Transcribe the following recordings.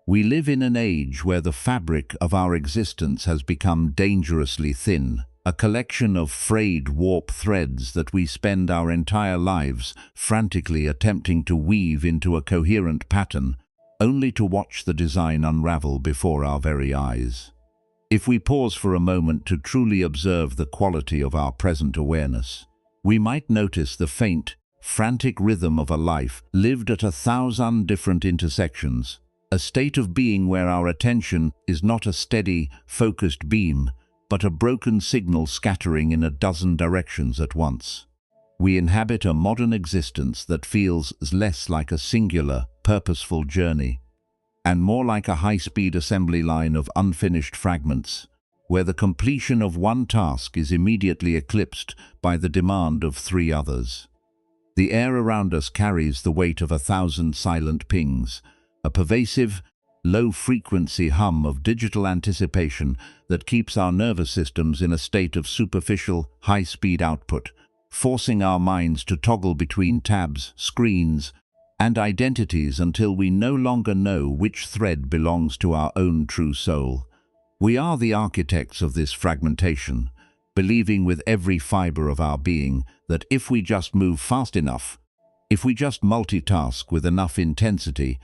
We live in an age where the fabric of our existence has become dangerously thin, a collection of frayed warp threads that we spend our entire lives frantically attempting to weave into a coherent pattern, only to watch the design unravel before our very eyes. If we pause for a moment to truly observe the quality of our present awareness, we might notice the faint, frantic rhythm of a life lived at 1,000 different intersections, a state of being where our attention is not a steady, focused beam, but a broken signal scattering in a dozen directions at once. We inhabit a modern existence that feels less like a singular, purposeful journey, and more like a high-speed assembly line of unfinished fragments, where the completion of one task is immediately eclipsed by the demand of 3 others. The air around us carries the weight of 1,000 silent pings, a pervasive, low-frequency hum of digital anticipation that keeps our nervous systems in a state of superficial, high-speed output, forcing our minds to toggle between tabs, screens, and identities until we no longer know which thread belongs to our own true soul. We are the architects of this fragmentation, believing with every fiber of our being that if we just move fast enough, if we just multitask with enough intensity,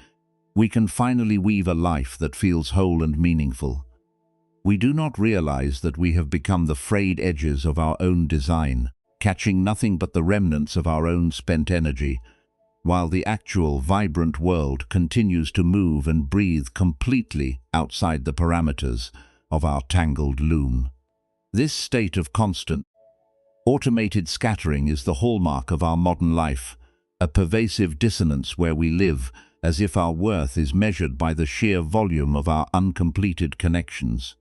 we can finally weave a life that feels whole and meaningful. We do not realize that we have become the frayed edges of our own design, catching nothing but the remnants of our own spent energy, while the actual vibrant world continues to move and breathe completely outside the parameters of our tangled loom. This state of constant, automated scattering is the hallmark of our modern life, a pervasive dissonance where we live as if our worth is measured by the sheer volume of our uncompleted connections.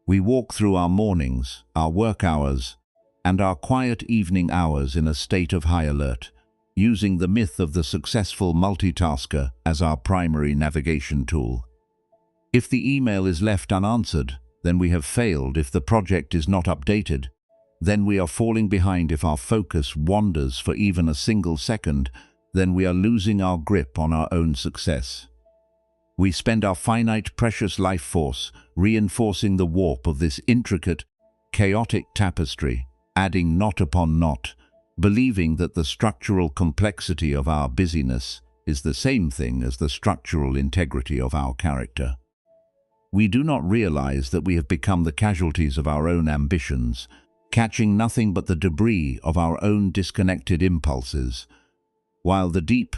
We walk through our mornings, our work hours, and our quiet evening hours in a state of high alert, using the myth of the successful multitasker as our primary navigation tool. If the email is left unanswered, then we have failed. If the project is not updated, then we are falling behind. If our focus wanders for even a single second, then we are losing our grip on our own success. We spend our finite, precious life force reinforcing the warp of this intricate, chaotic tapestry, adding knot upon knot, believing that the structural complexity of our busyness is the same thing as the structural integrity of our character. We do not realize that we have become the casualties of our own ambitions, catching nothing but the debris of our own disconnected impulses, while the deep,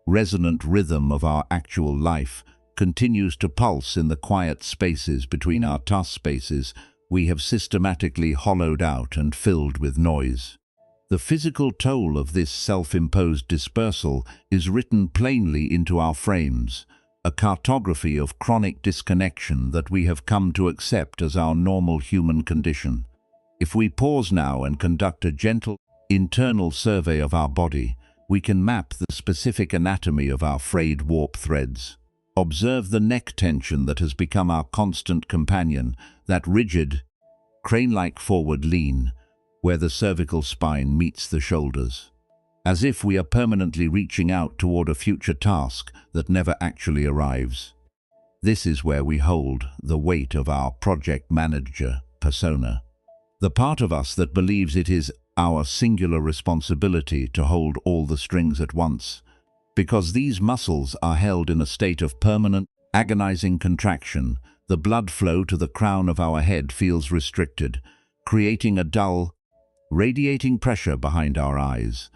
resonant rhythm of our actual life continues to pulse in the quiet spaces between our task spaces we have systematically hollowed out and filled with noise. The physical toll of this self-imposed dispersal is written plainly into our frames, a cartography of chronic disconnection that we have come to accept as our normal human condition. If we pause now and conduct a gentle, internal survey of our body, we can map the specific anatomy of our frayed warp threads. Observe the neck tension that has become our constant companion, that rigid, crane-like forward lean, where the cervical spine meets the shoulders, as if we are permanently reaching out toward a future task that never actually arrives. This is where we hold the weight of our project manager persona, the part of us that believes it is our singular responsibility to hold all the strings at once. Because these muscles are held in a state of permanent, agonizing contraction, the blood flow to the crown of our head feels restricted, creating a dull, radiating pressure behind our eyes,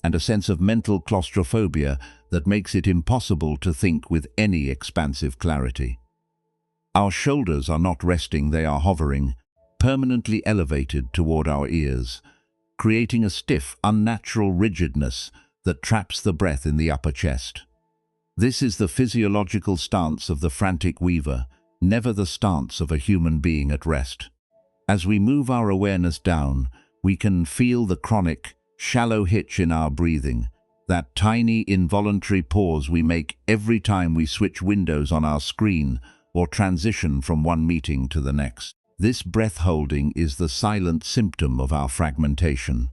and a sense of mental claustrophobia that makes it impossible to think with any expansive clarity. Our shoulders are not resting, they are hovering, permanently elevated toward our ears, creating a stiff, unnatural rigidness that traps the breath in the upper chest. This is the physiological stance of the frantic weaver, never the stance of a human being at rest. As we move our awareness down, we can feel the chronic, shallow hitch in our breathing, that tiny involuntary pause we make every time we switch windows on our screen or transition from one meeting to the next. This breath holding is the silent symptom of our fragmentation.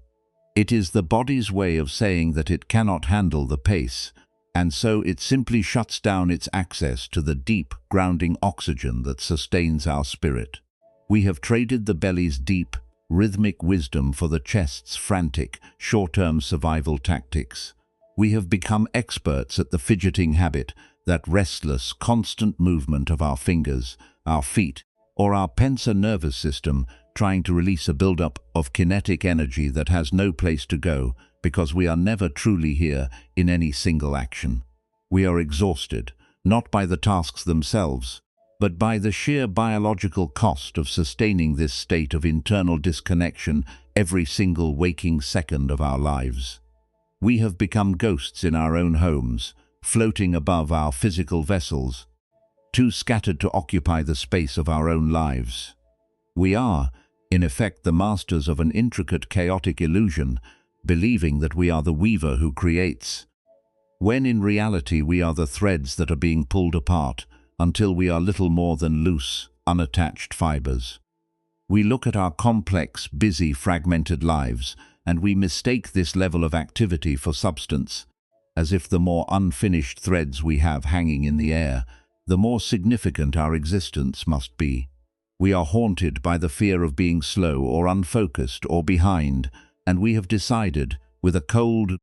It is the body's way of saying that it cannot handle the pace, and so it simply shuts down its access to the deep, grounding oxygen that sustains our spirit. We have traded the belly's deep, rhythmic wisdom for the chest's frantic, short-term survival tactics. We have become experts at the fidgeting habit, that restless, constant movement of our fingers, our feet, or our pensa nervous system, trying to release a buildup of kinetic energy that has no place to go, because we are never truly here in any single action. We are exhausted, not by the tasks themselves, but by the sheer biological cost of sustaining this state of internal disconnection every single waking second of our lives. We have become ghosts in our own homes, floating above our physical vessels, too scattered to occupy the space of our own lives. We are, in effect, the masters of an intricate, chaotic illusion, believing that we are the weaver who creates, when in reality we are the threads that are being pulled apart until we are little more than loose, unattached fibers. We look at our complex, busy, fragmented lives, and we mistake this level of activity for substance, as if the more unfinished threads we have hanging in the air, the more significant our existence must be. We are haunted by the fear of being slow or unfocused or behind, and we have decided, with a cold,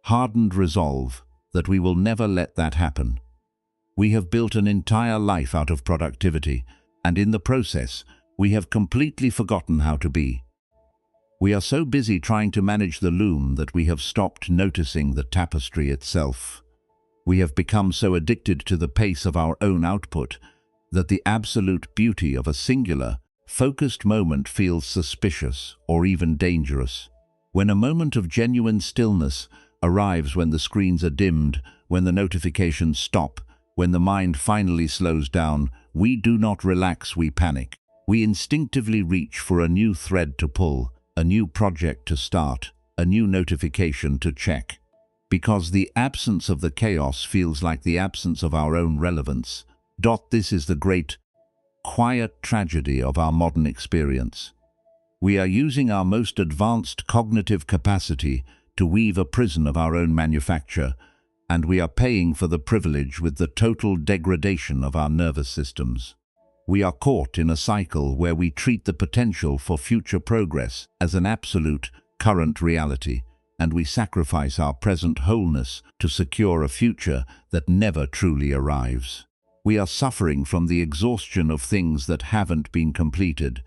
hardened resolve, that we will never let that happen. We have built an entire life out of productivity, and in the process, we have completely forgotten how to be. We are so busy trying to manage the loom that we have stopped noticing the tapestry itself. We have become so addicted to the pace of our own output that the absolute beauty of a singular, focused moment feels suspicious or even dangerous. When a moment of genuine stillness arrives, when the screens are dimmed, when the notifications stop, when the mind finally slows down, we do not relax, we panic. We instinctively reach for a new thread to pull, a new project to start, a new notification to check. Because the absence of the chaos feels like the absence of our own relevance. This is the great, quiet tragedy of our modern experience. We are using our most advanced cognitive capacity to weave a prison of our own manufacture, and we are paying for the privilege with the total degradation of our nervous systems. We are caught in a cycle where we treat the potential for future progress as an absolute, current reality, and we sacrifice our present wholeness to secure a future that never truly arrives. We are suffering from the exhaustion of things that haven't been completed,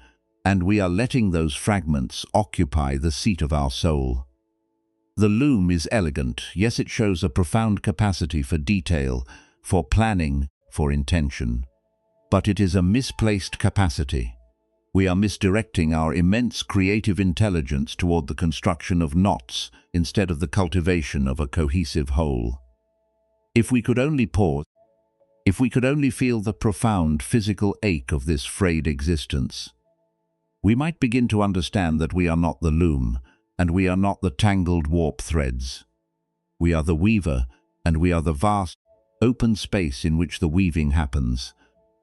and we are letting those fragments occupy the seat of our soul. The loom is elegant, yes, it shows a profound capacity for detail, for planning, for intention. But it is a misplaced capacity. We are misdirecting our immense creative intelligence toward the construction of knots instead of the cultivation of a cohesive whole. If we could only pause, if we could only feel the profound physical ache of this frayed existence, we might begin to understand that we are not the loom, and we are not the tangled warp threads. We are the weaver, and we are the vast, open space in which the weaving happens,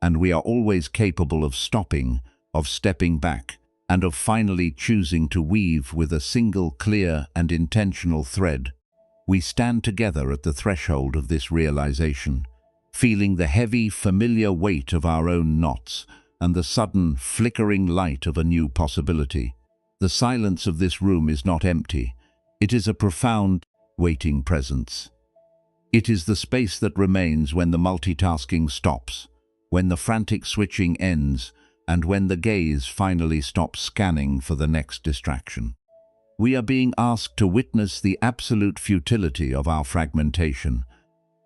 and we are always capable of stopping, of stepping back, and of finally choosing to weave with a single clear and intentional thread. We stand together at the threshold of this realization, feeling the heavy, familiar weight of our own knots and the sudden, flickering light of a new possibility. The silence of this room is not empty. It is a profound, waiting presence. It is the space that remains when the multitasking stops, when the frantic switching ends, and when the gaze finally stops scanning for the next distraction. We are being asked to witness the absolute futility of our fragmentation,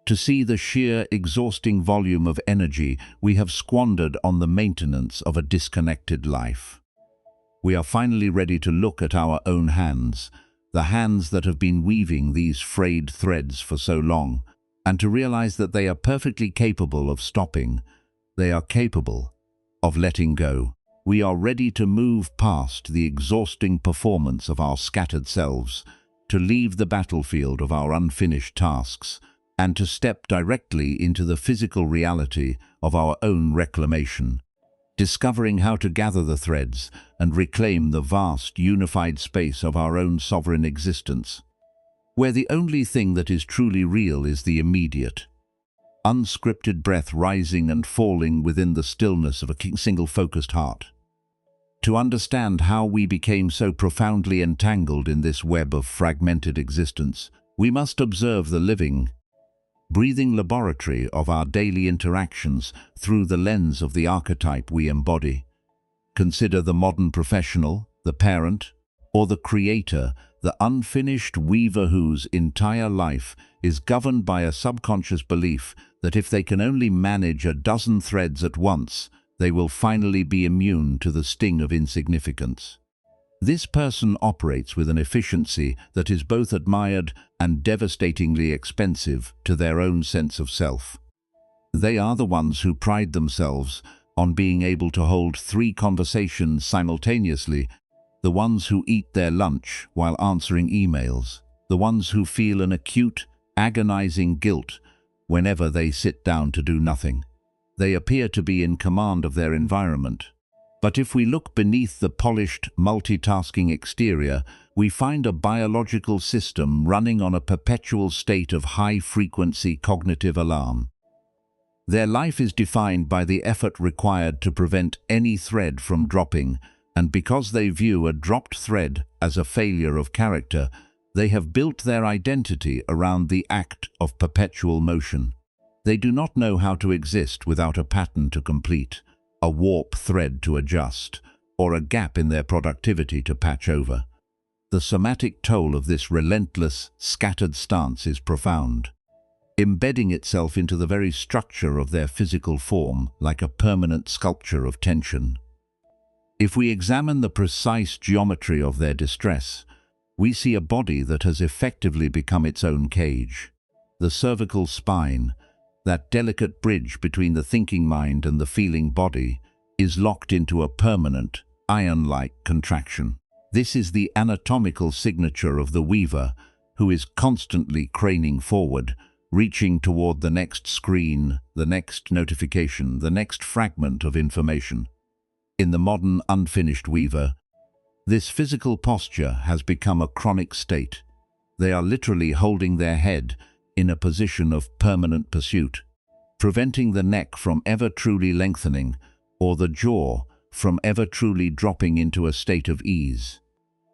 to see the sheer, exhausting volume of energy we have squandered on the maintenance of a disconnected life. We are finally ready to look at our own hands, the hands that have been weaving these frayed threads for so long, and to realize that they are perfectly capable of stopping. They are capable of letting go. We are ready to move past the exhausting performance of our scattered selves, to leave the battlefield of our unfinished tasks, and to step directly into the physical reality of our own reclamation, discovering how to gather the threads and reclaim the vast, unified space of our own sovereign existence. where the only thing that is truly real is the immediate, unscripted breath rising and falling within the stillness of a single focused heart. To understand how we became so profoundly entangled in this web of fragmented existence, we must observe the living, breathing laboratory of our daily interactions through the lens of the archetype we embody. Consider the modern professional, the parent, or the creator, the unfinished weaver whose entire life is governed by a subconscious belief that if they can only manage a dozen threads at once, they will finally be immune to the sting of insignificance. This person operates with an efficiency that is both admired and devastatingly expensive to their own sense of self. They are the ones who pride themselves on being able to hold 3 conversations simultaneously, the ones who eat their lunch while answering emails, the ones who feel an acute, agonizing guilt whenever they sit down to do nothing. They appear to be in command of their environment. But if we look beneath the polished, multitasking exterior, we find a biological system running on a perpetual state of high-frequency cognitive alarm. Their life is defined by the effort required to prevent any thread from dropping, and because they view a dropped thread as a failure of character, they have built their identity around the act of perpetual motion. They do not know how to exist without a pattern to complete, a warp thread to adjust, or a gap in their productivity to patch over. The somatic toll of this relentless, scattered stance is profound, embedding itself into the very structure of their physical form like a permanent sculpture of tension. If we examine the precise geometry of their distress, we see a body that has effectively become its own cage. The cervical spine, that delicate bridge between the thinking mind and the feeling body, is locked into a permanent, iron-like contraction. This is the anatomical signature of the weaver, who is constantly craning forward, reaching toward the next screen, the next notification, the next fragment of information. In the modern unfinished weaver, this physical posture has become a chronic state. They are literally holding their head in a position of permanent pursuit, preventing the neck from ever truly lengthening or the jaw from ever truly dropping into a state of ease.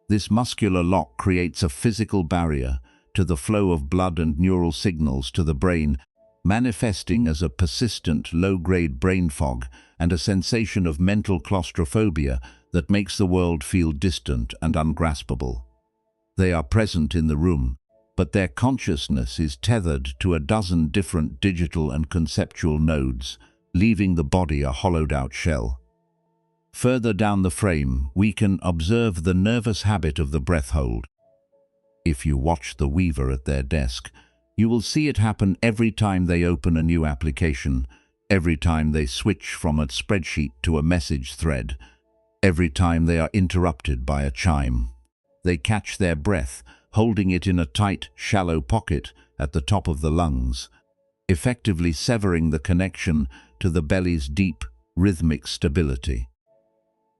This muscular lock creates a physical barrier to the flow of blood and neural signals to the brain, manifesting as a persistent low-grade brain fog and a sensation of mental claustrophobia that makes the world feel distant and ungraspable. They are present in the room, but their consciousness is tethered to a dozen different digital and conceptual nodes, leaving the body a hollowed-out shell. Further down the frame, we can observe the nervous habit of the breath hold. If you watch the weaver at their desk, you will see it happen every time they open a new application, every time they switch from a spreadsheet to a message thread, every time they are interrupted by a chime. They catch their breath, holding it in a tight, shallow pocket at the top of the lungs, effectively severing the connection to the belly's deep, rhythmic stability.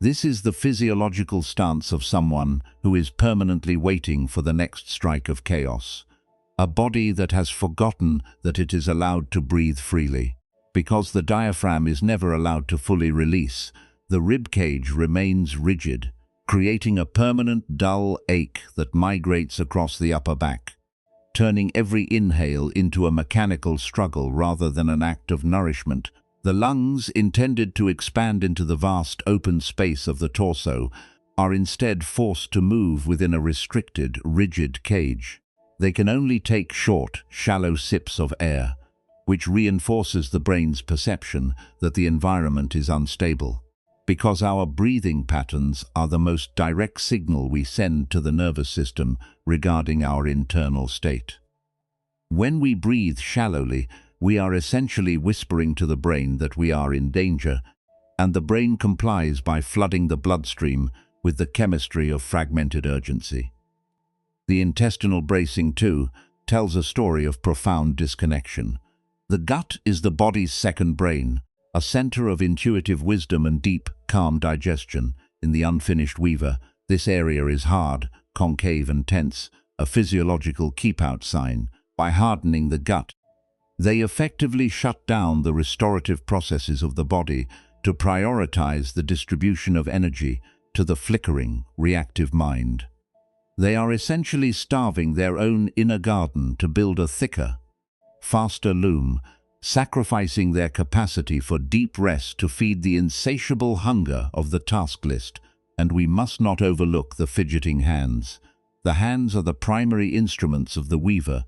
This is the physiological stance of someone who is permanently waiting for the next strike of chaos, a body that has forgotten that it is allowed to breathe freely. Because the diaphragm is never allowed to fully release, the rib cage remains rigid, creating a permanent dull ache that migrates across the upper back, turning every inhale into a mechanical struggle rather than an act of nourishment. The lungs, intended to expand into the vast open space of the torso, are instead forced to move within a restricted, rigid cage. They can only take short, shallow sips of air, which reinforces the brain's perception that the environment is unstable. Because our breathing patterns are the most direct signal we send to the nervous system regarding our internal state. When we breathe shallowly, we are essentially whispering to the brain that we are in danger, and the brain complies by flooding the bloodstream with the chemistry of fragmented urgency. The intestinal bracing, too, tells a story of profound disconnection. The gut is the body's second brain, a center of intuitive wisdom and deep, calm digestion. In the unfinished weaver, this area is hard, concave and tense, a physiological keep-out sign, by hardening the gut. They effectively shut down the restorative processes of the body to prioritize the distribution of energy to the flickering, reactive mind. They are essentially starving their own inner garden to build a thicker, faster loom, sacrificing their capacity for deep rest to feed the insatiable hunger of the task list. And we must not overlook the fidgeting hands. The hands are the primary instruments of the weaver,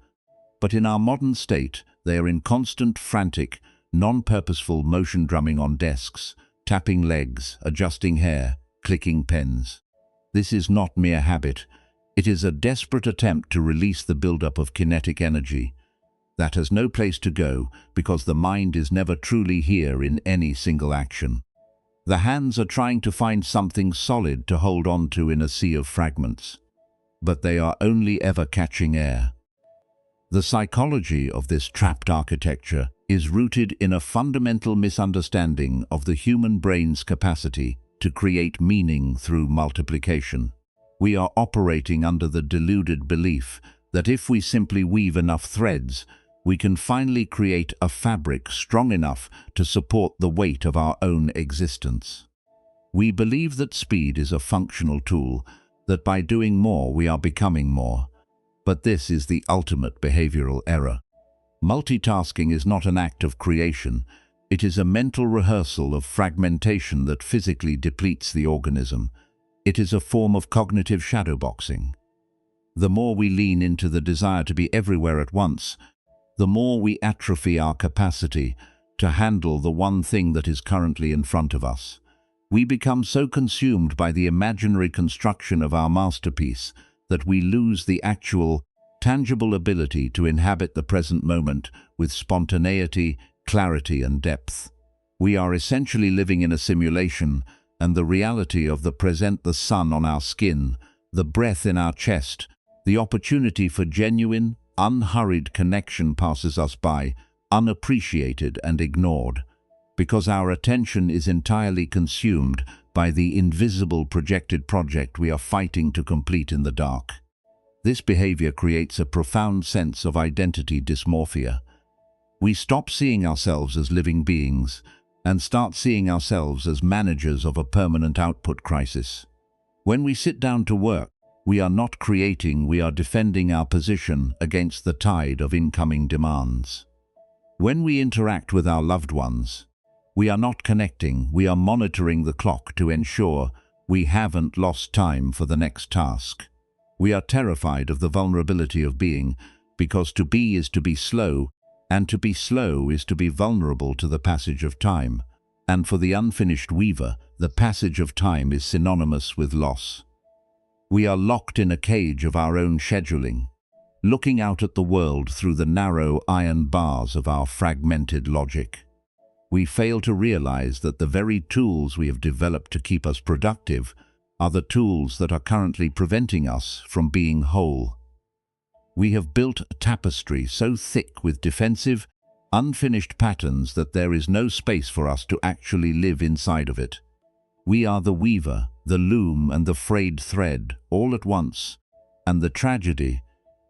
but in our modern state, they are in constant, frantic, non-purposeful motion, drumming on desks, tapping legs, adjusting hair, clicking pens. This is not mere habit. It is a desperate attempt to release the buildup of kinetic energy that has no place to go because the mind is never truly here in any single action. The hands are trying to find something solid to hold on to in a sea of fragments, but they are only ever catching air. The psychology of this trapped architecture is rooted in a fundamental misunderstanding of the human brain's capacity to create meaning through multiplication. We are operating under the deluded belief that if we simply weave enough threads, we can finally create a fabric strong enough to support the weight of our own existence. We believe that speed is a functional tool, that by doing more we are becoming more. But this is the ultimate behavioral error. Multitasking is not an act of creation. It is a mental rehearsal of fragmentation that physically depletes the organism. It is a form of cognitive shadowboxing. The more we lean into the desire to be everywhere at once, the more we atrophy our capacity to handle the one thing that is currently in front of us. We become so consumed by the imaginary construction of our masterpiece that we lose the actual, tangible ability to inhabit the present moment with spontaneity, clarity, and depth. We are essentially living in a simulation, and the reality of the present, the sun on our skin, the breath in our chest, the opportunity for genuine, unhurried connection passes us by, unappreciated and ignored, because our attention is entirely consumed by the invisible projected project we are fighting to complete in the dark. This behavior creates a profound sense of identity dysmorphia. We stop seeing ourselves as living beings and start seeing ourselves as managers of a permanent output crisis. When we sit down to work, we are not creating, we are defending our position against the tide of incoming demands. When we interact with our loved ones, we are not connecting, we are monitoring the clock to ensure we haven't lost time for the next task. We are terrified of the vulnerability of being, because to be is to be slow, and to be slow is to be vulnerable to the passage of time. And for the unfinished weaver, the passage of time is synonymous with loss. We are locked in a cage of our own scheduling, looking out at the world through the narrow iron bars of our fragmented logic. We fail to realize that the very tools we have developed to keep us productive are the tools that are currently preventing us from being whole. We have built a tapestry so thick with defensive, unfinished patterns that there is no space for us to actually live inside of it. We are the weaver, the loom, and the frayed thread all at once, and the tragedy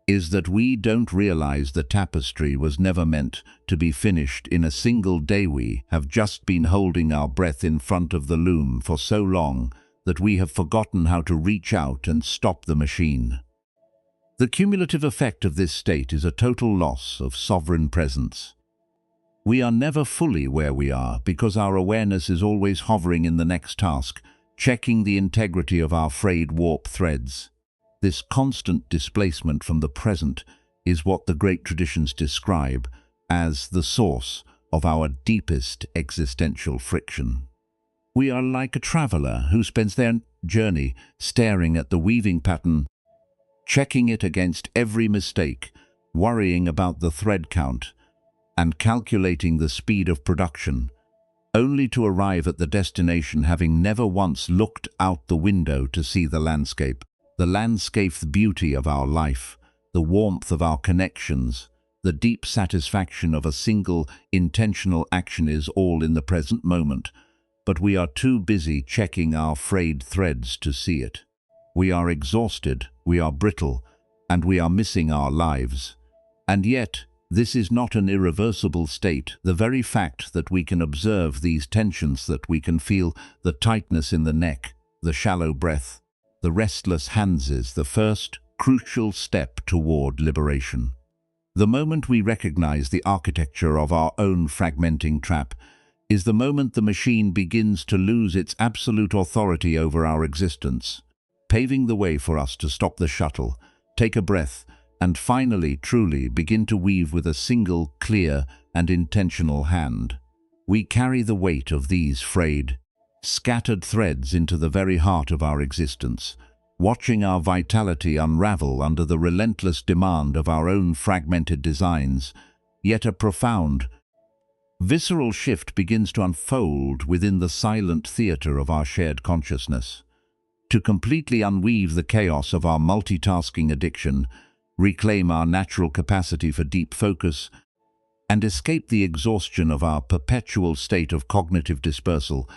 is that we don't realize the tapestry was never meant to be finished in a single day. We have just been holding our breath in front of the loom for so long that we have forgotten how to reach out and stop the machine. The cumulative effect of this state is a total loss of sovereign presence. We are never fully where we are because our awareness is always hovering in the next task, checking the integrity of our frayed warp threads. This constant displacement from the present is what the great traditions describe as the source of our deepest existential friction. We are like a traveler who spends their journey staring at the weaving pattern, checking it against every mistake, worrying about the thread count, and calculating the speed of production, only to arrive at the destination having never once looked out the window to see the landscape beauty of our life, the warmth of our connections, the deep satisfaction of a single intentional action is all in the present moment, but we are too busy checking our frayed threads to see it. We are exhausted, we are brittle, and we are missing our lives. And yet, this is not an irreversible state. The very fact that we can observe these tensions, that we can feel the tightness in the neck, the shallow breath, the restless hands, is the first crucial step toward liberation. The moment we recognize the architecture of our own fragmenting trap is the moment the machine begins to lose its absolute authority over our existence, paving the way for us to stop the shuttle, take a breath, and finally, truly begin to weave with a single, clear, and intentional hand. We carry the weight of these frayed, scattered threads into the very heart of our existence, watching our vitality unravel under the relentless demand of our own fragmented designs. Yet a profound, visceral shift begins to unfold within the silent theater of our shared consciousness. To completely unweave the chaos of our multitasking addiction, reclaim our natural capacity for deep focus, and escape the exhaustion of our perpetual state of cognitive dispersal,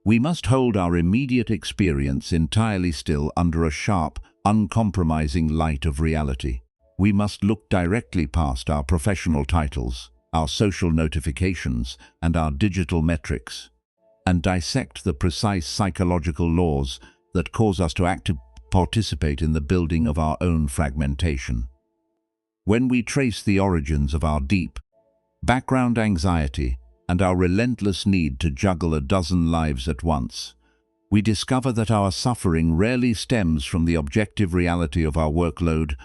we must hold our immediate experience entirely still under a sharp, uncompromising light of reality. We must look directly past our professional titles, our social notifications, and our digital metrics, and dissect the precise psychological laws that cause us to actively participate in the building of our own fragmentation. When we trace the origins of our deep, background anxiety and our relentless need to juggle a dozen lives at once, we discover that our suffering rarely stems from the objective reality of our workload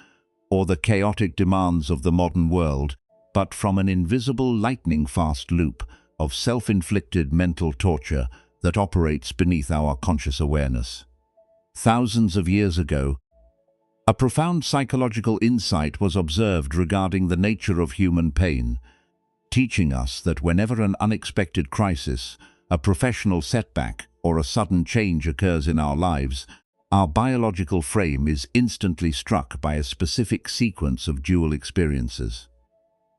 or the chaotic demands of the modern world, but from an invisible lightning-fast loop of self-inflicted mental torture that operates beneath our conscious awareness. Thousands of years ago, a profound psychological insight was observed regarding the nature of human pain, teaching us that whenever an unexpected crisis, a professional setback, or a sudden change occurs in our lives, our biological frame is instantly struck by a specific sequence of dual experiences.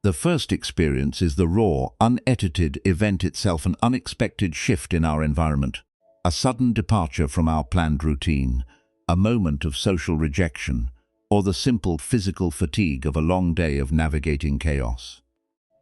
The first experience is the raw, unedited event itself, an unexpected shift in our environment, a sudden departure from our planned routine, a moment of social rejection, or the simple physical fatigue of a long day of navigating chaos.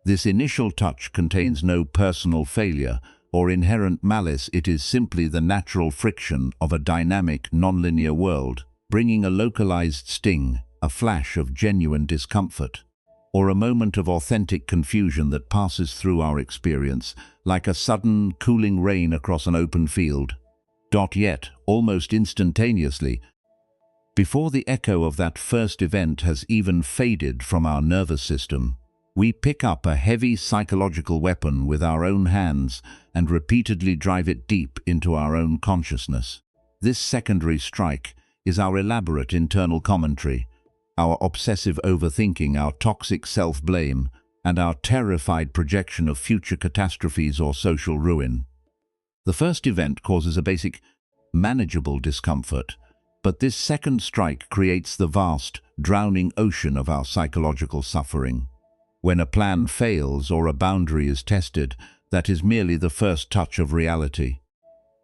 This initial touch contains no personal failure or inherent malice. It is simply the natural friction of a dynamic, nonlinear world, bringing a localized sting, a flash of genuine discomfort, or a moment of authentic confusion that passes through our experience like a sudden, cooling rain across an open field. Yet, almost instantaneously, before the echo of that first event has even faded from our nervous system, we pick up a heavy psychological weapon with our own hands and repeatedly drive it deep into our own consciousness. This secondary strike is our elaborate internal commentary, our obsessive overthinking, our toxic self-blame, and our terrified projection of future catastrophes or social ruin. The first event causes a basic, manageable discomfort, but this second strike creates the vast, drowning ocean of our psychological suffering. When a plan fails or a boundary is tested, that is merely the first touch of reality.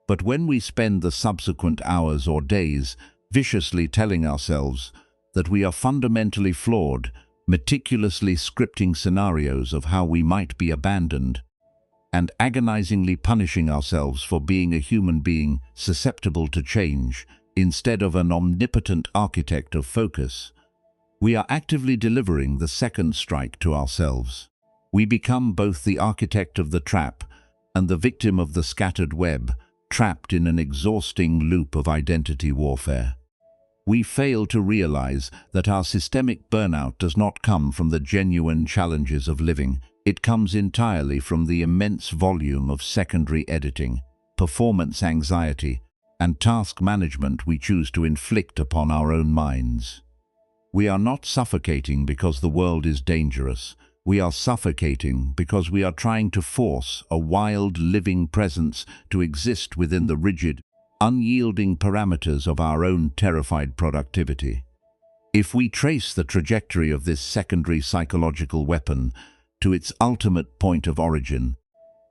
But when we spend the subsequent hours or days viciously telling ourselves that we are fundamentally flawed, meticulously scripting scenarios of how we might be abandoned, and agonizingly punishing ourselves for being a human being susceptible to change, instead of an omnipotent architect of focus, we are actively delivering the second strike to ourselves. We become both the architect of the trap and the victim of the scattered web, trapped in an exhausting loop of identity warfare. We fail to realize that our systemic burnout does not come from the genuine challenges of living. It comes entirely from the immense volume of secondary editing, performance anxiety, and task management we choose to inflict upon our own minds. We are not suffocating because the world is dangerous. We are suffocating because we are trying to force a wild, living presence to exist within the rigid, unyielding parameters of our own terrified productivity. If we trace the trajectory of this secondary psychological weapon to its ultimate point of origin,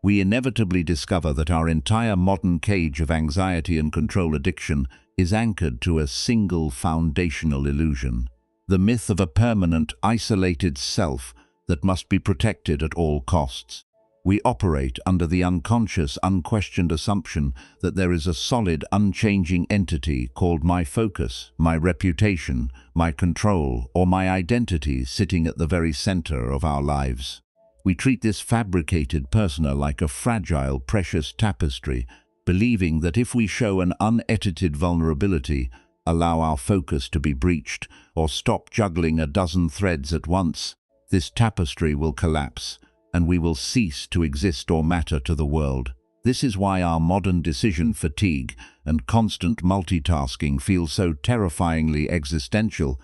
we inevitably discover that our entire modern cage of anxiety and control addiction is anchored to a single foundational illusion: the myth of a permanent, isolated self that must be protected at all costs. We operate under the unconscious, unquestioned assumption that there is a solid, unchanging entity called my focus, my reputation, my control, or my identity sitting at the very center of our lives. We treat this fabricated persona like a fragile, precious tapestry, believing that if we show an unedited vulnerability, allow our focus to be breached, or stop juggling a dozen threads at once, this tapestry will collapse, and we will cease to exist or matter to the world. This is why our modern decision fatigue and constant multitasking feel so terrifyingly existential,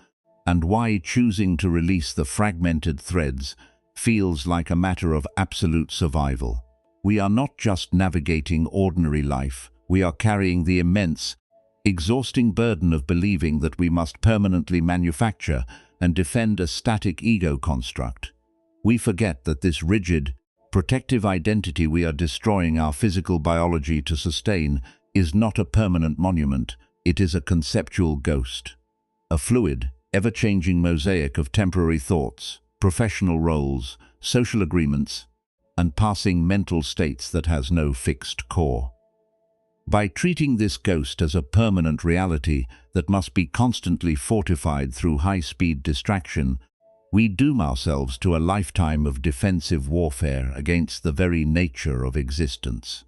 and why choosing to release the fragmented threads feels like a matter of absolute survival. We are not just navigating ordinary life, we are carrying the immense, exhausting burden of believing that we must permanently manufacture and defend a static ego construct. We forget that this rigid, protective identity we are destroying our physical biology to sustain is not a permanent monument, it is a conceptual ghost. A fluid, ever-changing mosaic of temporary thoughts, professional roles, social agreements, and passing mental states that has no fixed core. By treating this ghost as a permanent reality that must be constantly fortified through high-speed distraction, we doom ourselves to a lifetime of defensive warfare against the very nature of existence.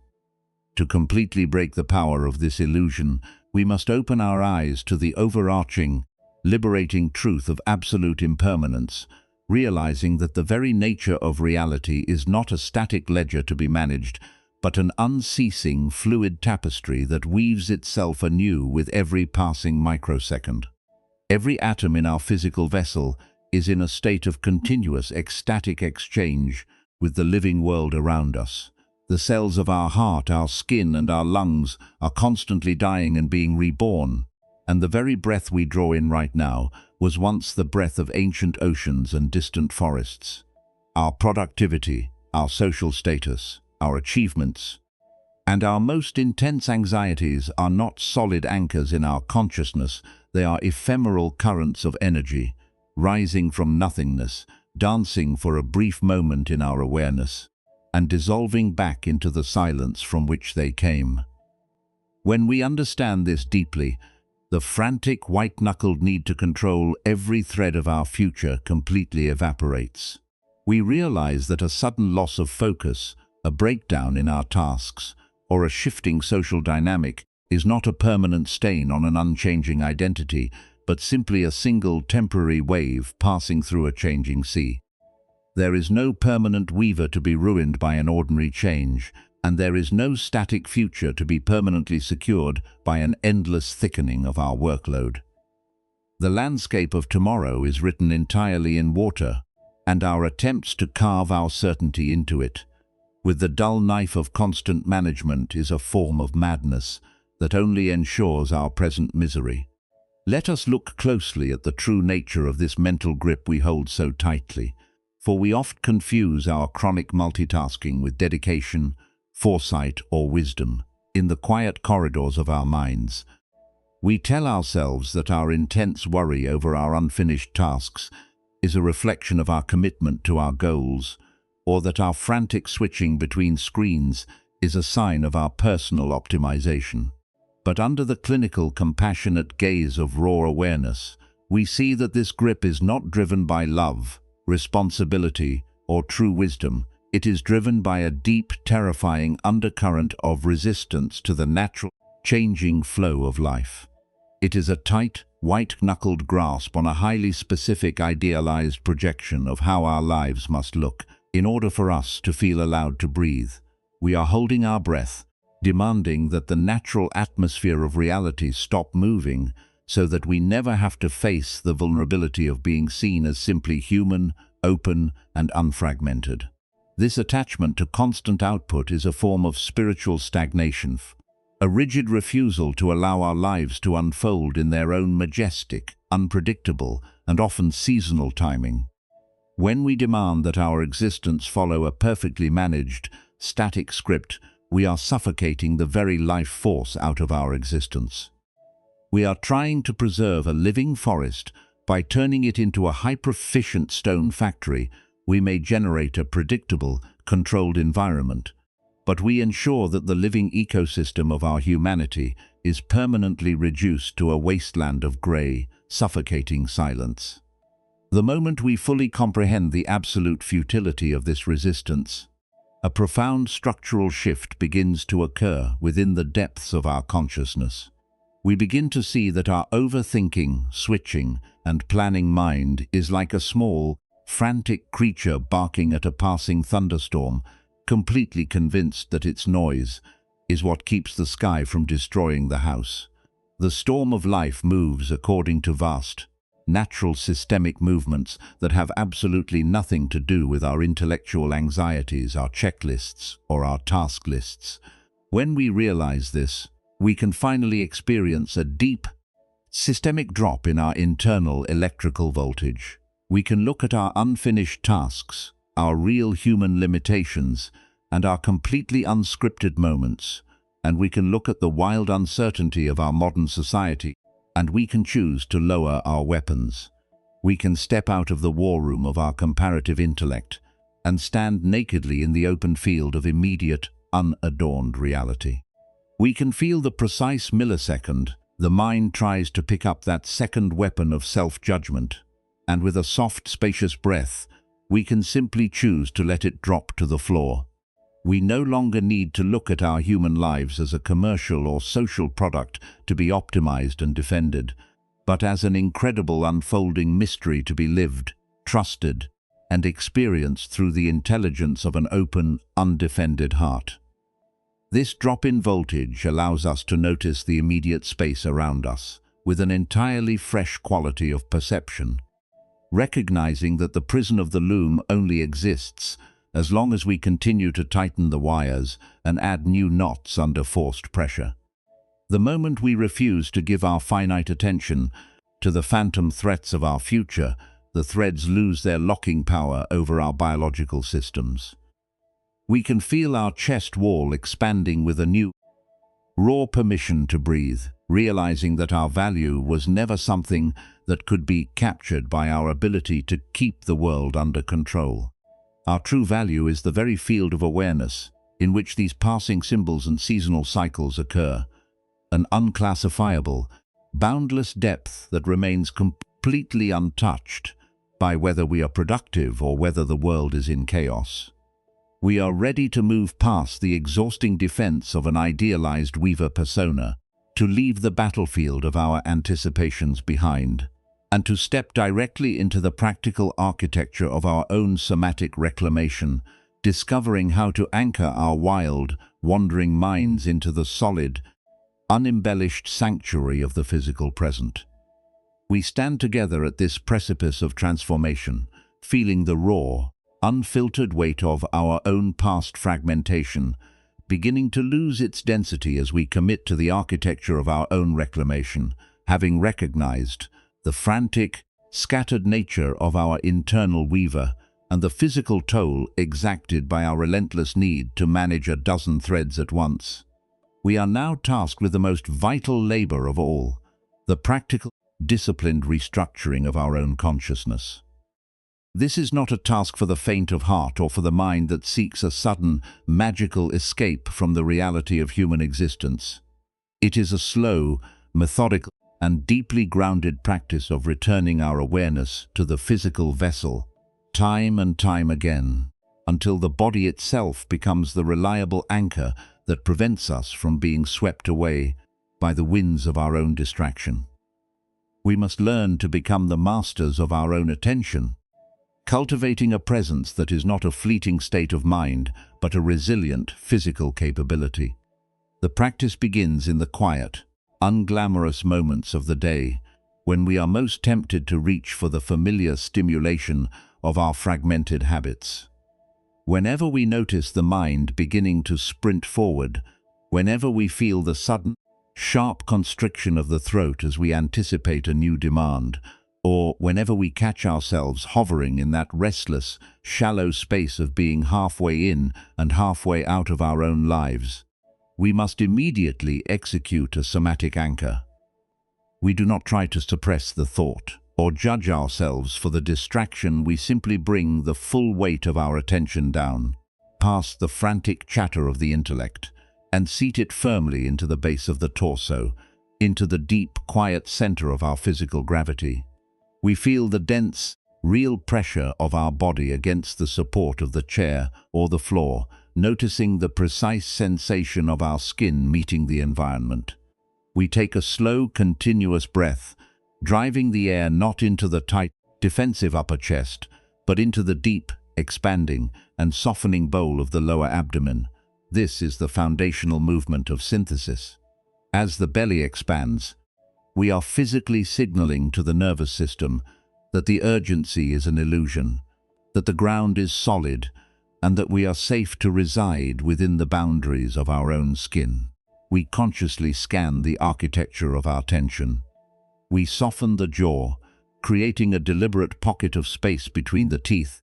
To completely break the power of this illusion, we must open our eyes to the overarching, liberating truth of absolute impermanence, realizing that the very nature of reality is not a static ledger to be managed, but an unceasing, fluid tapestry that weaves itself anew with every passing microsecond. Every atom in our physical vessel is in a state of continuous, ecstatic exchange with the living world around us. The cells of our heart, our skin, and our lungs are constantly dying and being reborn, and the very breath we draw in right now was once the breath of ancient oceans and distant forests. Our productivity, our social status, our achievements, and our most intense anxieties are not solid anchors in our consciousness, they are ephemeral currents of energy, rising from nothingness, dancing for a brief moment in our awareness, and dissolving back into the silence from which they came. When we understand this deeply, the frantic, white-knuckled need to control every thread of our future completely evaporates. We realize that a sudden loss of focus, a breakdown in our tasks, or a shifting social dynamic is not a permanent stain on an unchanging identity, but simply a single temporary wave passing through a changing sea. There is no permanent weaver to be ruined by an ordinary change, and there is no static future to be permanently secured by an endless thickening of our workload. The landscape of tomorrow is written entirely in water, and our attempts to carve our certainty into it with the dull knife of constant management is a form of madness that only ensures our present misery. Let us look closely at the true nature of this mental grip we hold so tightly, for we oft confuse our chronic multitasking with dedication, foresight, or wisdom. In the quiet corridors of our minds, we tell ourselves that our intense worry over our unfinished tasks is a reflection of our commitment to our goals, or that our frantic switching between screens is a sign of our personal optimization. But under the clinical, compassionate gaze of raw awareness, we see that this grip is not driven by love, responsibility, or true wisdom. It is driven by a deep, terrifying undercurrent of resistance to the natural, changing flow of life. It is a tight, white-knuckled grasp on a highly specific, idealized projection of how our lives must look. In order for us to feel allowed to breathe, we are holding our breath, demanding that the natural atmosphere of reality stop moving so that we never have to face the vulnerability of being seen as simply human, open, and unfragmented. This attachment to constant output is a form of spiritual stagnation, a rigid refusal to allow our lives to unfold in their own majestic, unpredictable, and often seasonal timing. When we demand that our existence follow a perfectly managed, static script, we are suffocating the very life force out of our existence. We are trying to preserve a living forest By turning it into a hyper-efficient stone factory, we may generate a predictable, controlled environment, but we ensure that the living ecosystem of our humanity is permanently reduced to a wasteland of grey, suffocating silence. The moment we fully comprehend the absolute futility of this resistance, a profound structural shift begins to occur within the depths of our consciousness. We begin to see that our overthinking, switching, and planning mind is like a small, frantic creature barking at a passing thunderstorm, completely convinced that its noise is what keeps the sky from destroying the house. The storm of life moves according to vast, natural systemic movements that have absolutely nothing to do with our intellectual anxieties, our checklists, or our task lists. When we realize this, we can finally experience a deep, systemic drop in our internal electrical voltage. We can look at our unfinished tasks, our real human limitations, and our completely unscripted moments, and we can look at the wild uncertainty of our modern society, and we can choose to lower our weapons. We can step out of the war room of our comparative intellect and stand nakedly in the open field of immediate, unadorned reality. We can feel the precise millisecond the mind tries to pick up that second weapon of self-judgment, and with a soft, spacious breath, we can simply choose to let it drop to the floor. We no longer need to look at our human lives as a commercial or social product to be optimized and defended, but as an incredible unfolding mystery to be lived, trusted, and experienced through the intelligence of an open, undefended heart. This drop in voltage allows us to notice the immediate space around us with an entirely fresh quality of perception, recognizing that the prison of the loom only exists as long as we continue to tighten the wires and add new knots under forced pressure. The moment we refuse to give our finite attention to the phantom threats of our future, the threads lose their locking power over our biological systems. We can feel our chest wall expanding with a new, raw permission to breathe, realizing that our value was never something that could be captured by our ability to keep the world under control. Our true value is the very field of awareness in which these passing symbols and seasonal cycles occur, an unclassifiable, boundless depth that remains completely untouched by whether we are productive or whether the world is in chaos. We are ready to move past the exhausting defense of an idealized weaver persona, to leave the battlefield of our anticipations behind, and to step directly into the practical architecture of our own somatic reclamation, discovering how to anchor our wild, wandering minds into the solid, unembellished sanctuary of the physical present. We stand together at this precipice of transformation, feeling the raw, unfiltered weight of our own past fragmentation, beginning to lose its density as we commit to the architecture of our own reclamation, having recognized the frantic, scattered nature of our internal weaver and the physical toll exacted by our relentless need to manage a dozen threads at once. We are now tasked with the most vital labor of all, the practical, disciplined restructuring of our own consciousness. This is not a task for the faint of heart or for the mind that seeks a sudden, magical escape from the reality of human existence. It is a slow, methodical, and deeply grounded practice of returning our awareness to the physical vessel, time and time again, until the body itself becomes the reliable anchor that prevents us from being swept away by the winds of our own distraction. We must learn to become the masters of our own attention, cultivating a presence that is not a fleeting state of mind, but a resilient physical capability. The practice begins in the quiet, unglamorous moments of the day, when we are most tempted to reach for the familiar stimulation of our fragmented habits. Whenever we notice the mind beginning to sprint forward, whenever we feel the sudden, sharp constriction of the throat as we anticipate a new demand, or whenever we catch ourselves hovering in that restless, shallow space of being halfway in and halfway out of our own lives, we must immediately execute a somatic anchor. We do not try to suppress the thought or judge ourselves for the distraction. We simply bring the full weight of our attention down, past the frantic chatter of the intellect, and seat it firmly into the base of the torso, into the deep, quiet center of our physical gravity. We feel the dense, real pressure of our body against the support of the chair or the floor, noticing the precise sensation of our skin meeting the environment. We take a slow, continuous breath, driving the air not into the tight, defensive upper chest, but into the deep, expanding, and softening bowl of the lower abdomen. This is the foundational movement of synthesis. As the belly expands, we are physically signaling to the nervous system that the urgency is an illusion, that the ground is solid, and that we are safe to reside within the boundaries of our own skin. We consciously scan the architecture of our tension. We soften the jaw, creating a deliberate pocket of space between the teeth,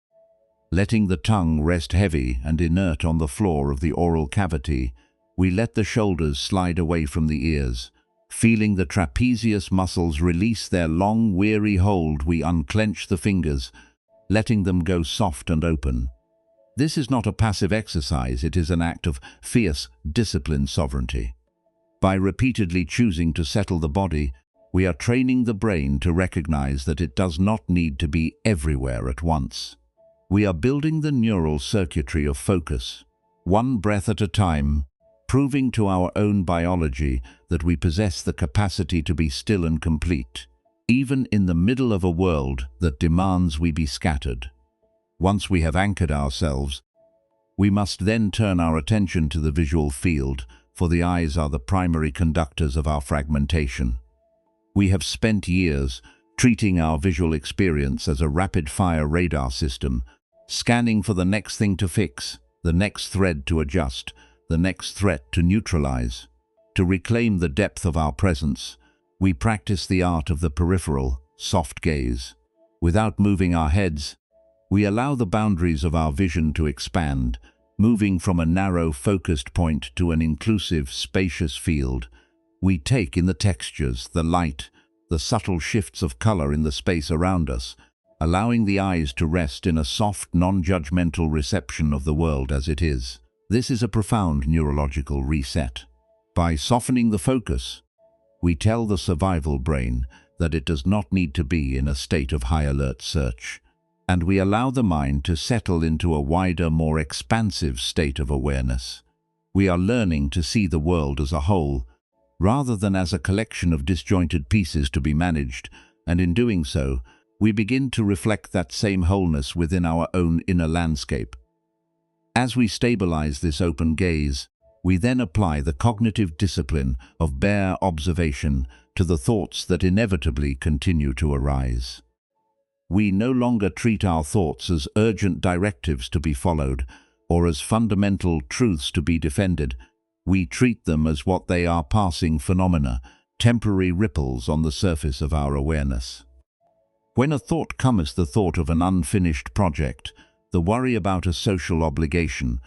letting the tongue rest heavy and inert on the floor of the oral cavity. We let the shoulders slide away from the ears. Feeling the trapezius muscles release their long, weary hold, we unclench the fingers, letting them go soft and open. This is not a passive exercise, it is an act of fierce, disciplined sovereignty. By repeatedly choosing to settle the body, we are training the brain to recognize that it does not need to be everywhere at once. We are building the neural circuitry of focus, one breath at a time, proving to our own biology that we possess the capacity to be still and complete, even in the middle of a world that demands we be scattered. Once we have anchored ourselves, we must then turn our attention to the visual field, for the eyes are the primary conductors of our fragmentation. We have spent years treating our visual experience as a rapid-fire radar system, scanning for the next thing to fix, the next thread to adjust, the next threat to neutralize. To reclaim the depth of our presence, we practice the art of the peripheral, soft gaze. Without moving our heads, we allow the boundaries of our vision to expand, moving from a narrow, focused point to an inclusive, spacious field. We take in the textures, the light, the subtle shifts of color in the space around us, allowing the eyes to rest in a soft, non-judgmental reception of the world as it is. This is a profound neurological reset. By softening the focus, we tell the survival brain that it does not need to be in a state of high-alert search, and we allow the mind to settle into a wider, more expansive state of awareness. We are learning to see the world as a whole, rather than as a collection of disjointed pieces to be managed, and in doing so, we begin to reflect that same wholeness within our own inner landscape. As we stabilize this open gaze, we then apply the cognitive discipline of bare observation to the thoughts that inevitably continue to arise. We no longer treat our thoughts as urgent directives to be followed, or as fundamental truths to be defended. We treat them as what they are: passing phenomena, temporary ripples on the surface of our awareness. When a thought comes, the thought of an unfinished project, the worry about a social obligation,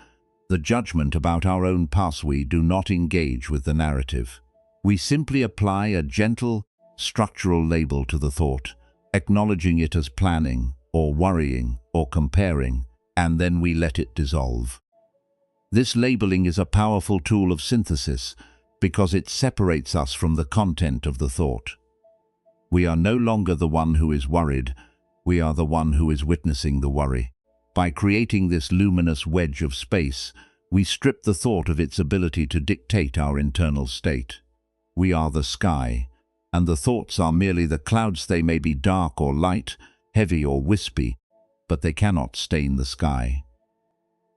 the judgment about our own past, we do not engage with the narrative. We simply apply a gentle, structural label to the thought, acknowledging it as planning, or worrying, or comparing, and then we let it dissolve. This labeling is a powerful tool of synthesis because it separates us from the content of the thought. We are no longer the one who is worried, we are the one who is witnessing the worry. By creating this luminous wedge of space, we strip the thought of its ability to dictate our internal state. We are the sky, and the thoughts are merely the clouds. They may be dark or light, heavy or wispy, but they cannot stain the sky.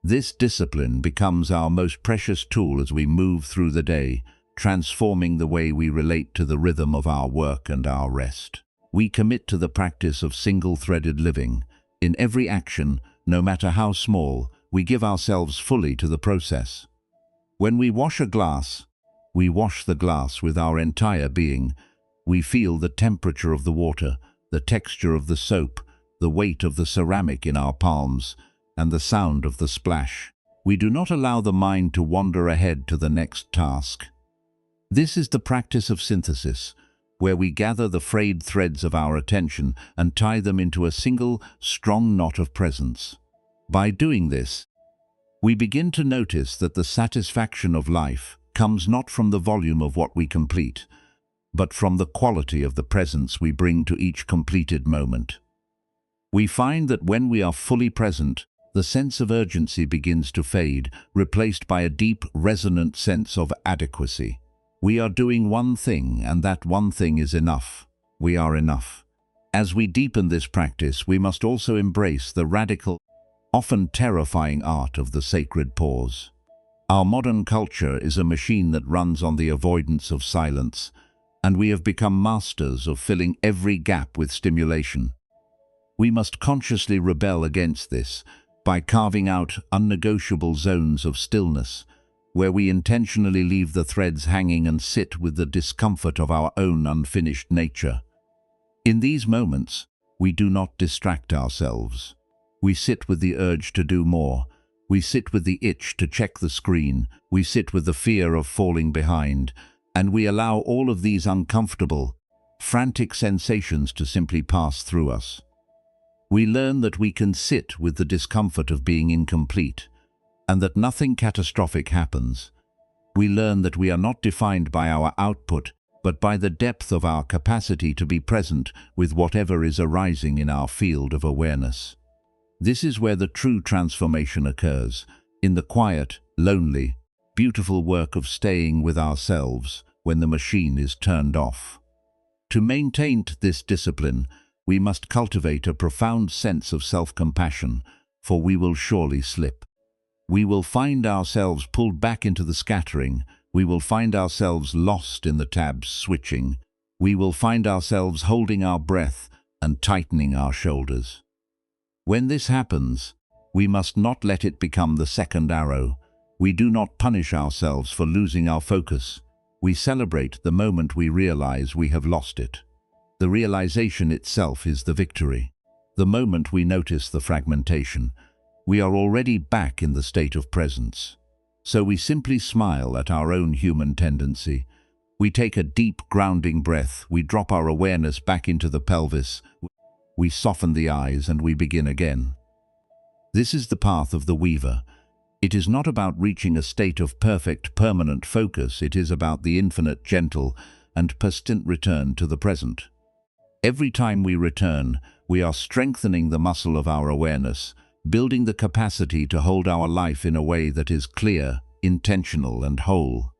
This discipline becomes our most precious tool as we move through the day, transforming the way we relate to the rhythm of our work and our rest. We commit to the practice of single-threaded living. In every action, no matter how small, we give ourselves fully to the process. When we wash a glass, we wash the glass with our entire being. We feel the temperature of the water, the texture of the soap, the weight of the ceramic in our palms, and the sound of the splash. We do not allow the mind to wander ahead to the next task. This is the practice of synthesis, where we gather the frayed threads of our attention and tie them into a single, strong knot of presence. By doing this, we begin to notice that the satisfaction of life comes not from the volume of what we complete, but from the quality of the presence we bring to each completed moment. We find that when we are fully present, the sense of urgency begins to fade, replaced by a deep, resonant sense of adequacy. We are doing one thing, and that one thing is enough. We are enough. As we deepen this practice, we must also embrace the radical, often terrifying art of the sacred pause. Our modern culture is a machine that runs on the avoidance of silence, and we have become masters of filling every gap with stimulation. We must consciously rebel against this by carving out unnegotiable zones of stillness, where we intentionally leave the threads hanging and sit with the discomfort of our own unfinished nature. In these moments, we do not distract ourselves. We sit with the urge to do more. We sit with the itch to check the screen. We sit with the fear of falling behind. And we allow all of these uncomfortable, frantic sensations to simply pass through us. We learn that we can sit with the discomfort of being incomplete, and that nothing catastrophic happens. We learn that we are not defined by our output, but by the depth of our capacity to be present with whatever is arising in our field of awareness. This is where the true transformation occurs, in the quiet, lonely, beautiful work of staying with ourselves when the machine is turned off. To maintain this discipline, we must cultivate a profound sense of self-compassion, for we will surely slip. We will find ourselves pulled back into the scattering. We will find ourselves lost in the tabs switching. We will find ourselves holding our breath and tightening our shoulders. When this happens, we must not let it become the second arrow. We do not punish ourselves for losing our focus. We celebrate the moment we realize we have lost it. The realization itself is the victory. The moment we notice the fragmentation, we are already back in the state of presence. So we simply smile at our own human tendency. We take a deep, grounding breath. We drop our awareness back into the pelvis. We soften the eyes and we begin again. This is the path of the weaver. It is not about reaching a state of perfect, permanent focus. It is about the infinite, gentle, and persistent return to the present. Every time we return, we are strengthening the muscle of our awareness, building the capacity to hold our life in a way that is clear, intentional, and whole.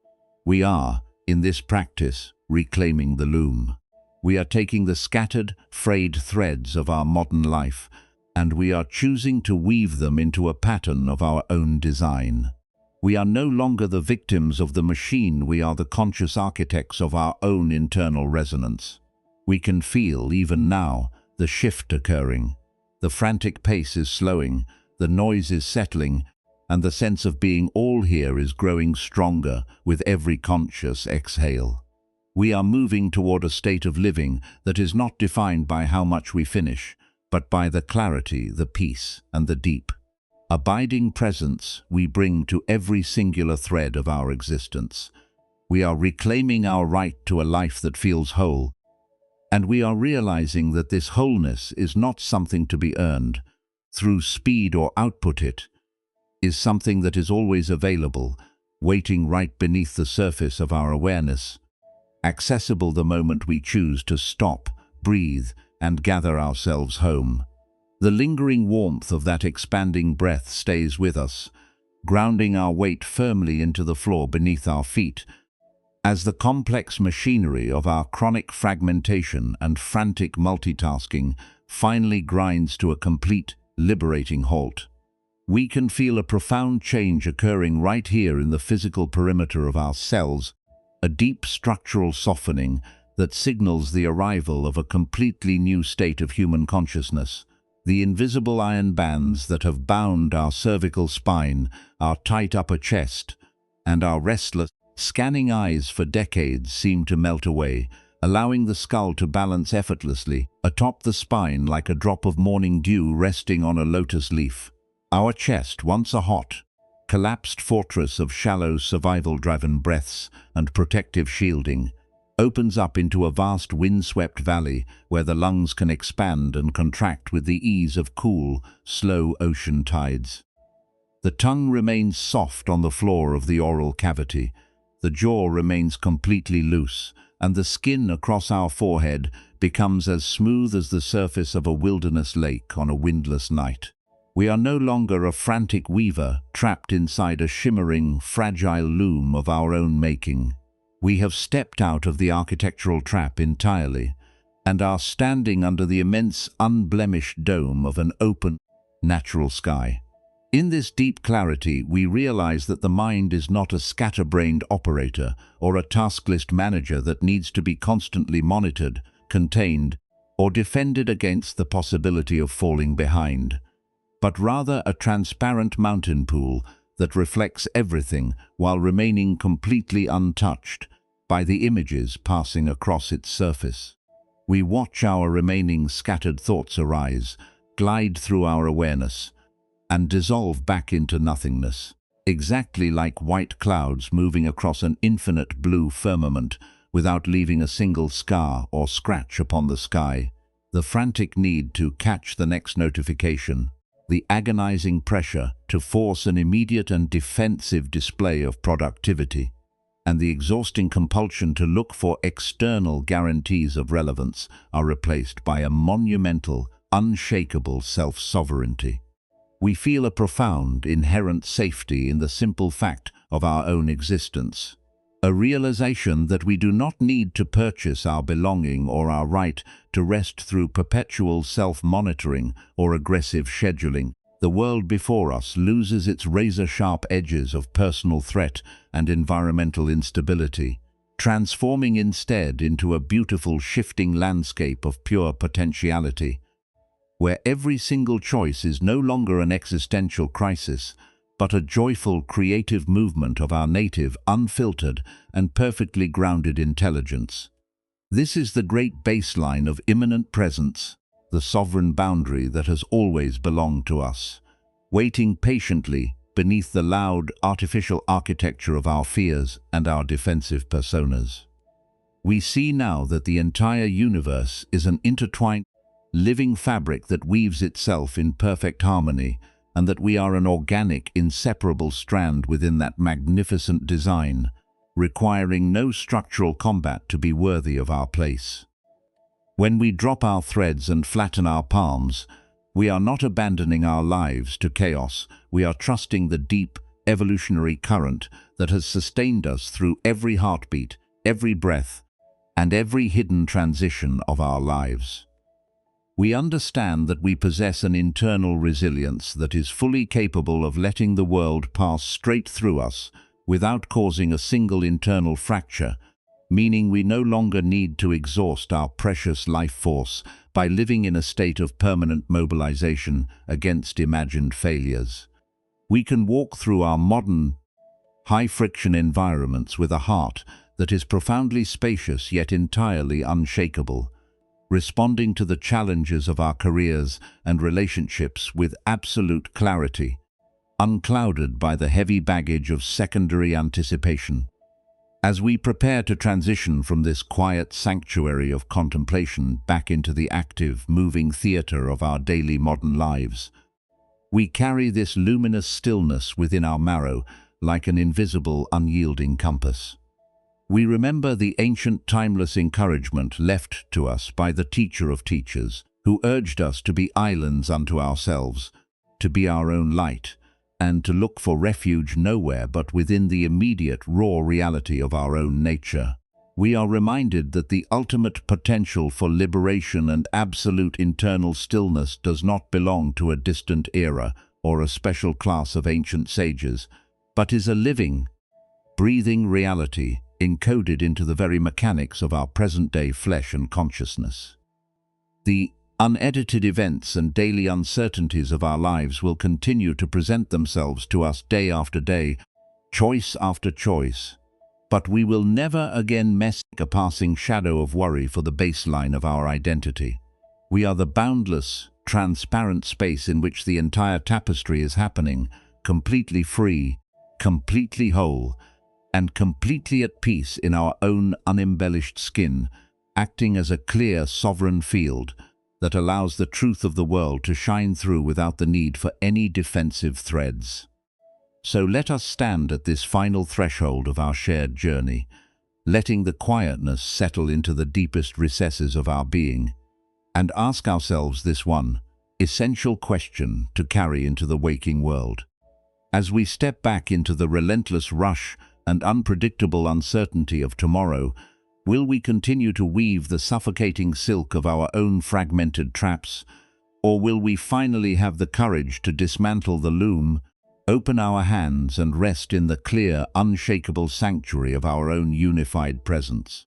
We are, in this practice, reclaiming the loom. We are taking the scattered, frayed threads of our modern life, and we are choosing to weave them into a pattern of our own design. We are no longer the victims of the machine. We are the conscious architects of our own internal resonance. We can feel, even now, the shift occurring. The frantic pace is slowing, the noise is settling, and the sense of being all here is growing stronger with every conscious exhale. We are moving toward a state of living that is not defined by how much we finish, but by the clarity, the peace, and the deep, abiding presence we bring to every singular thread of our existence. We are reclaiming our right to a life that feels whole, and we are realizing that this wholeness is not something to be earned through speed or output. It is something that is always available, waiting right beneath the surface of our awareness, accessible the moment we choose to stop, breathe, and gather ourselves home. The lingering warmth of that expanding breath stays with us, grounding our weight firmly into the floor beneath our feet, as the complex machinery of our chronic fragmentation and frantic multitasking finally grinds to a complete, liberating halt. We can feel a profound change occurring right here in the physical perimeter of our cells, a deep structural softening that signals the arrival of a completely new state of human consciousness. The invisible iron bands that have bound our cervical spine, our tight upper chest, and our restless, scanning eyes for decades seem to melt away, allowing the skull to balance effortlessly atop the spine like a drop of morning dew resting on a lotus leaf. Our chest, once a hot, collapsed fortress of shallow, survival-driven breaths and protective shielding, opens up into a vast windswept valley where the lungs can expand and contract with the ease of cool, slow ocean tides. The tongue remains soft on the floor of the oral cavity, the jaw remains completely loose, and the skin across our forehead becomes as smooth as the surface of a wilderness lake on a windless night. We are no longer a frantic weaver trapped inside a shimmering, fragile loom of our own making. We have stepped out of the architectural trap entirely and are standing under the immense, unblemished dome of an open, natural sky. In this deep clarity, we realize that the mind is not a scatterbrained operator or a task list manager that needs to be constantly monitored, contained, or defended against the possibility of falling behind, but rather a transparent mountain pool that reflects everything while remaining completely untouched by the images passing across its surface. We watch our remaining scattered thoughts arise, glide through our awareness, and dissolve back into nothingness, exactly like white clouds moving across an infinite blue firmament without leaving a single scar or scratch upon the sky. The frantic need to catch the next notification, the agonizing pressure to force an immediate and defensive display of productivity, and the exhausting compulsion to look for external guarantees of relevance are replaced by a monumental, unshakable self-sovereignty. We feel a profound, inherent safety in the simple fact of our own existence, a realization that we do not need to purchase our belonging or our right to rest through perpetual self-monitoring or aggressive scheduling. The world before us loses its razor-sharp edges of personal threat and environmental instability, transforming instead into a beautiful shifting landscape of pure potentiality, where every single choice is no longer an existential crisis, but a joyful, creative movement of our native, unfiltered, and perfectly grounded intelligence. This is the great baseline of immanent presence, the sovereign boundary that has always belonged to us, waiting patiently beneath the loud, artificial architecture of our fears and our defensive personas. We see now that the entire universe is an intertwined, living fabric that weaves itself in perfect harmony, and that we are an organic, inseparable strand within that magnificent design, requiring no structural combat to be worthy of our place. When we drop our threads and flatten our palms, we are not abandoning our lives to chaos, we are trusting the deep, evolutionary current that has sustained us through every heartbeat, every breath, and every hidden transition of our lives. We understand that we possess an internal resilience that is fully capable of letting the world pass straight through us without causing a single internal fracture, meaning we no longer need to exhaust our precious life force by living in a state of permanent mobilization against imagined failures. We can walk through our modern, high-friction environments with a heart that is profoundly spacious yet entirely unshakable, responding to the challenges of our careers and relationships with absolute clarity, unclouded by the heavy baggage of secondary anticipation. As we prepare to transition from this quiet sanctuary of contemplation back into the active, moving theater of our daily modern lives, we carry this luminous stillness within our marrow like an invisible, unyielding compass. We remember the ancient, timeless encouragement left to us by the teacher of teachers, who urged us to be islands unto ourselves, to be our own light, and to look for refuge nowhere but within the immediate, raw reality of our own nature. We are reminded that the ultimate potential for liberation and absolute internal stillness does not belong to a distant era or a special class of ancient sages, but is a living, breathing reality encoded into the very mechanics of our present-day flesh and consciousness. The unedited events and daily uncertainties of our lives will continue to present themselves to us day after day, choice after choice, but we will never again mistake a passing shadow of worry for the baseline of our identity. We are the boundless, transparent space in which the entire tapestry is happening, completely free, completely whole, and completely at peace in our own unembellished skin, acting as a clear, sovereign field that allows the truth of the world to shine through without the need for any defensive threads. So let us stand at this final threshold of our shared journey, letting the quietness settle into the deepest recesses of our being, and ask ourselves this one essential question to carry into the waking world. As we step back into the relentless rush and unpredictable uncertainty of tomorrow, will we continue to weave the suffocating silk of our own fragmented traps, or will we finally have the courage to dismantle the loom, open our hands and rest in the clear, unshakable sanctuary of our own unified presence?